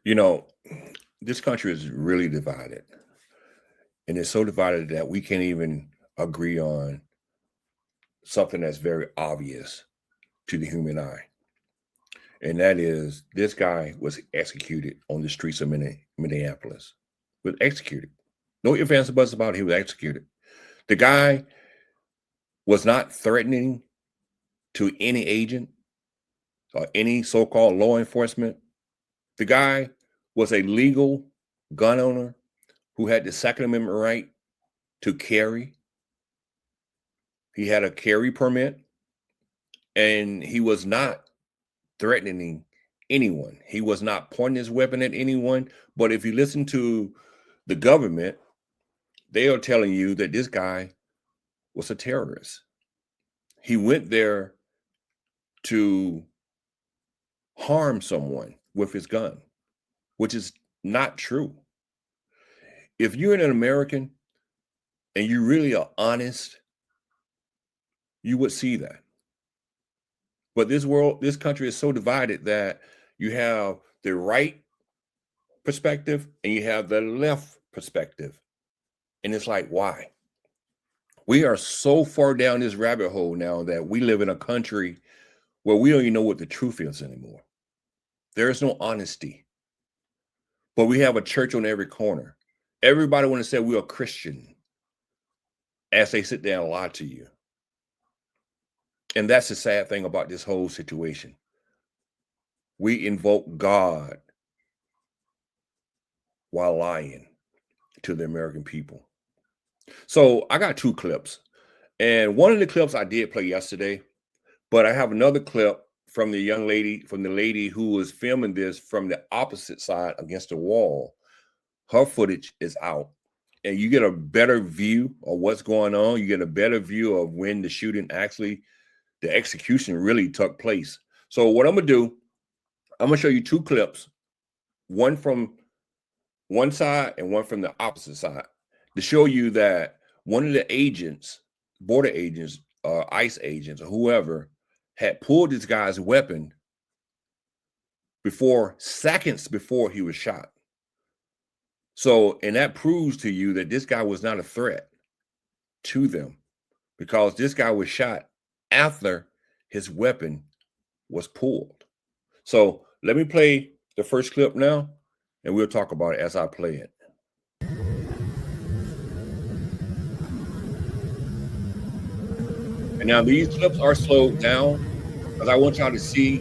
You know, this country is really divided, and it's so divided that we can't even agree on something that's very obvious to the human eye. And that is this guy was executed on the streets of Minneapolis. Was executed. No ifs, ands, or buts about it. He was executed. The guy was not threatening to any agent or any so-called law enforcement. The guy was a legal gun owner who had the Second Amendment right to carry. He had a carry permit, and he was not threatening anyone. He was not pointing his weapon at anyone. But if you listen to the government, they are telling you that this guy was a terrorist. He went there to harm someone with his gun, which is not true. If you're an American and you really are honest, you would see that. But this country is so divided that you have the right perspective and you have the left perspective. And it's like, why? We are so far down this rabbit hole now that we live in a country where we don't even know what the truth is anymore. There is no honesty. But we have a church on every corner. Everybody want to say we are Christian as they sit there and lie to you. And that's the sad thing about this whole situation. We invoke God while lying to the American people. So I got two clips. And one of the clips I did play yesterday, but I have another clip from the lady who was filming this from the opposite side against the wall. Her footage is out. And you get a better view of what's going on. You get a better view of when the shooting the execution really took place. So what I'm going to do, I'm going to show you two clips, one from one side and one from the opposite side, to show you that one of the agents, border agents, ICE agents, or whoever, had pulled this guy's weapon seconds before he was shot. So, and that proves to you that this guy was not a threat to them because this guy was shot after his weapon was pulled. So let me play the first clip now, and we'll talk about it as I play it. And now these clips are slowed down because I want y'all to see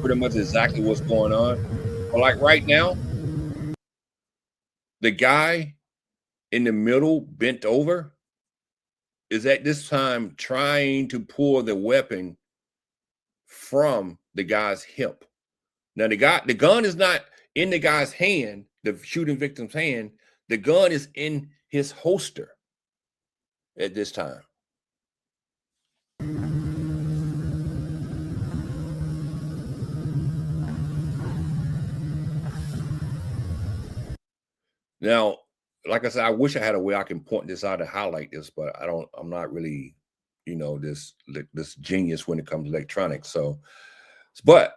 pretty much exactly what's going on. But like right now, the guy in the middle bent over is at this time trying to pull the weapon from the guy's hip. Now the gun is not in the guy's hand, the shooting victim's hand. The gun is in his holster at this time. Now, like I said, I wish I had a way I can point this out and highlight this, but I'm not really, this genius when it comes to electronics. So, but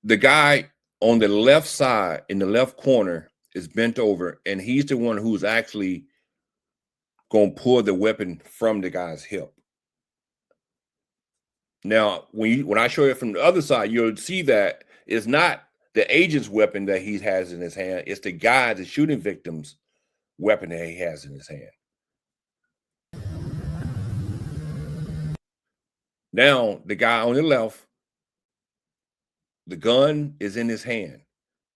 the guy on the left side in the left corner is bent over, and he's the one who's actually going to pull the weapon from the guy's hip. Now, when I show it from the other side, you'll see that it's not the agent's weapon that he has in his hand. It's the shooting victim's weapon that he has in his hand. Now, the guy on the left, the gun is in his hand.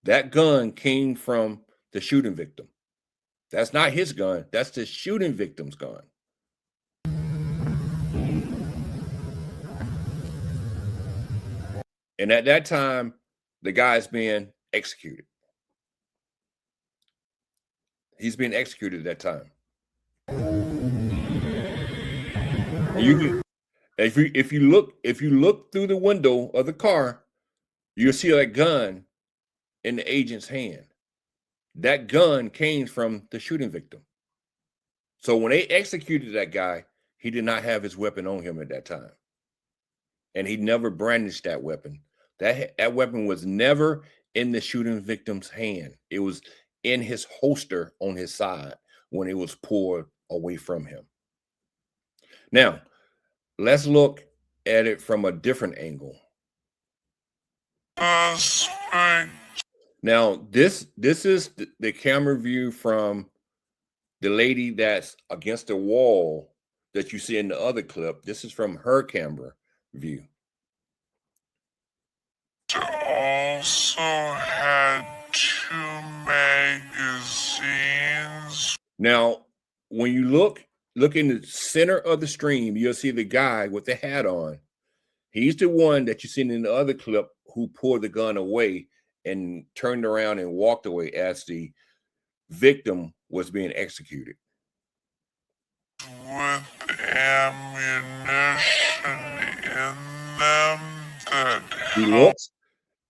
That gun came from the shooting victim. That's not his gun. That's the shooting victim's gun. And at that time, the guy's being executed. He's being executed at that time. And if you look through the window of the car, you'll see that gun in the agent's hand. That gun came from the shooting victim. So when they executed that guy, he did not have his weapon on him at that time. And he never brandished that weapon. That weapon was never in the shooting victim's hand. It was in his holster on his side when it was pulled away from him. Now, let's look at it from a different angle. Now, this is the camera view from the lady that's against the wall that you see in the other clip. This is from her camera view. Also had 2 magazines. Now, when you look in the center of the stream, you'll see the guy with the hat on. He's the one that you seen in the other clip who pulled the gun away and turned around and walked away as the victim was being executed. With ammunition in them that He looks,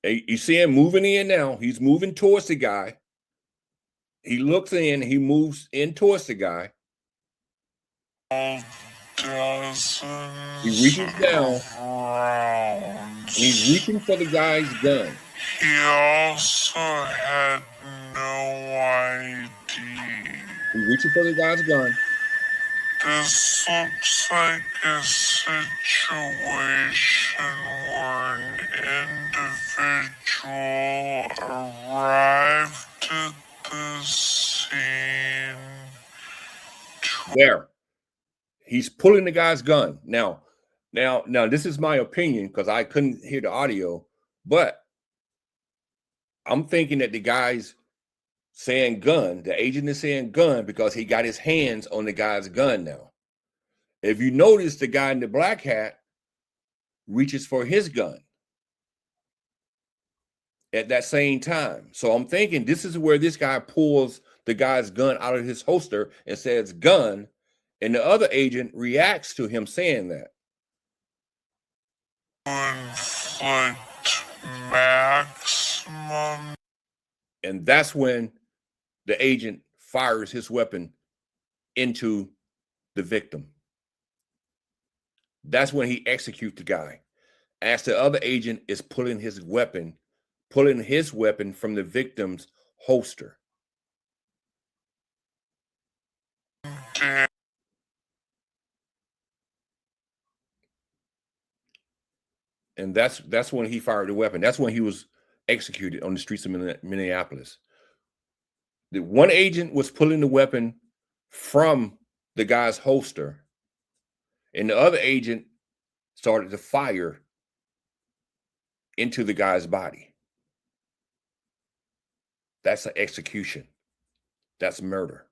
you see him moving in now. He's moving towards the guy. He looks in, he moves in towards the guy. He reaches down. And he's reaching for the guy's gun. He also had no ID. He's reaching for the guy's gun. This looks like a situation where an individual arrived at the scene. There. He's pulling the guy's gun. Now, this is my opinion because I couldn't hear the audio, but I'm thinking that the guy's saying gun, the agent is saying gun because he got his hands on the guy's gun now. If you notice, the guy in the black hat reaches for his gun at that same time. So I'm thinking this is where this guy pulls the guy's gun out of his holster and says gun, and the other agent reacts to him saying that. Inflict maximum. And that's when the agent fires his weapon into the victim. That's when he executes the guy. As the other agent is pulling his weapon from the victim's holster. And that's when he fired the weapon. That's when he was executed on the streets of Minneapolis. The one agent was pulling the weapon from the guy's holster, and the other agent started to fire into the guy's body. That's an execution. That's murder.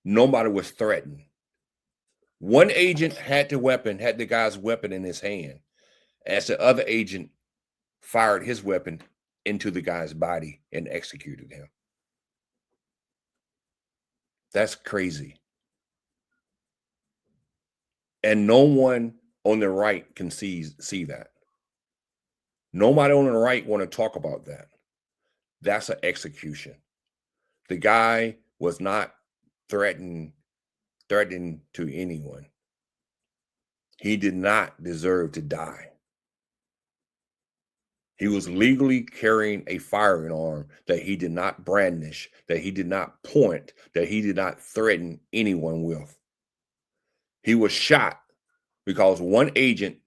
Nobody was threatened. One agent had the guy's weapon in his hand, as the other agent fired his weapon into the guy's body and executed him. That's crazy. And no one on the right can see that. Nobody on the right want to talk about that. That's an execution. The guy was not threatening to anyone. He did not deserve to die. He was legally carrying a firearm that he did not brandish, that he did not point, that he did not threaten anyone with. He was shot because one agent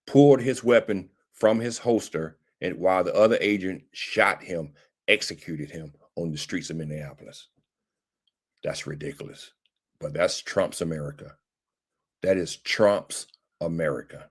pulled his weapon from his holster, and while the other agent shot him, executed him on the streets of Minneapolis. That's ridiculous. But that's Trump's America. That is Trump's America.